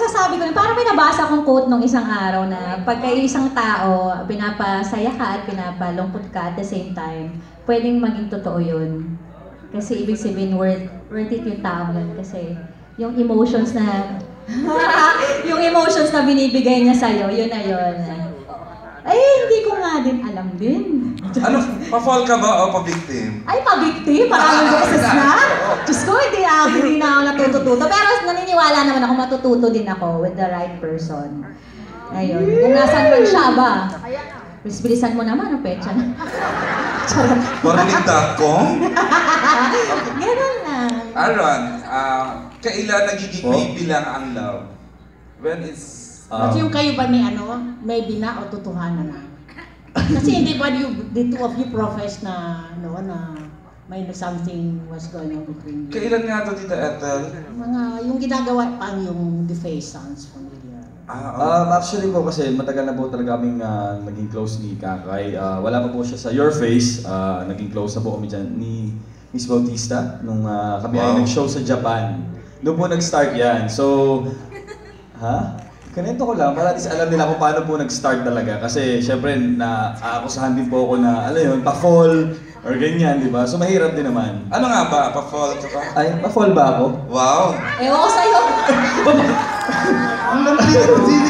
masasabi ko, parang may nabasa akong quote nung isang araw na pagka isang tao, pinapasaya ka at pinapalungkot ka at the same time, pwedeng maging totoo yun. Kasi ibig sabihin, worth it yung tao yun. Kasi yung emotions na, yung emotions na binibigay niya sa'yo, yun na yun. Ay, hindi ko nga din alam din. Ano, pa-fall ka ba o pa-victim? Ay, pa-victim? Maraming beses na? Diyos ko, hindi na ako natututo. Pero naniniwala naman ako, matututo din ako with the right person. Ayun. Kung nasan man siya ba? Bilisan mo naman ang pecha na. Charot. Parinig.com? Ganun lang. Aaron, kailan nagiging creepy lang ang love? When it's... Kasi yung kayo ba maybe na o tutuhanan na? Kasi hindi ba the two of you profess na, na may something was going on between you? Kailan nga to, Tita Ethel? Yung ginagawa pang yung The Face sounds familiar. Actually po kasi matagal na po talaga kaming naging close ni Kakay. Wala pa po siya sa Your Face. Naging close na po kami dyan ni Miss Bautista nung kami ay nag-show sa Japan. Doon po nag-start yan. So, Ganito ko lang, para alam nila kung paano po nag-start talaga. Kasi syempre, aakusahan din po ako na, pa-fall or ganyan, di ba? So mahirap din naman. Ano nga ba? Pa-fall ka ba? Ay, pa-fall ba ako? Wow! Ewan ko sa'yo. Ang lamig ng feeling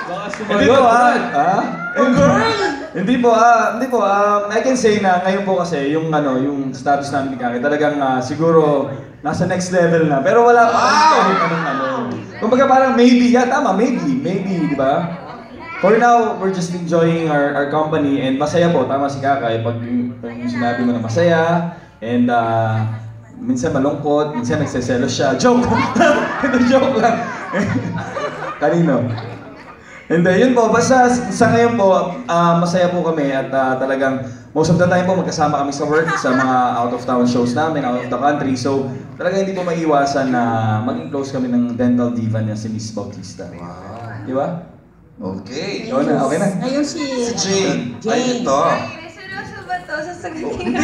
ko. Hindi po, I can say na ngayon po kasi yung status namin ni Kaki talagang siguro nasa next level na. Pero wala pa kumbaga parang maybe, tama, maybe, di ba? For now, we're just enjoying our company and masaya po, tama si Kakay, pag sinabi mo na masaya and minsan malungkot, minsan nagseselos siya. Joke! Joke lang. Kanino? Hindi, yun po. Basta sa ngayon po, masaya po kami at talagang most of the time po magkasama kami sa work, sa mga out of town shows namin, out of the country. So talaga hindi po maiiwasan na maging close kami ng dental diva niya si Miss Bautista. Wow. Di ba? Okay. Okay na. Ngayon si Jane. Jane. Ay, ito. Ay, seryoso ba to? Sasagutin ko.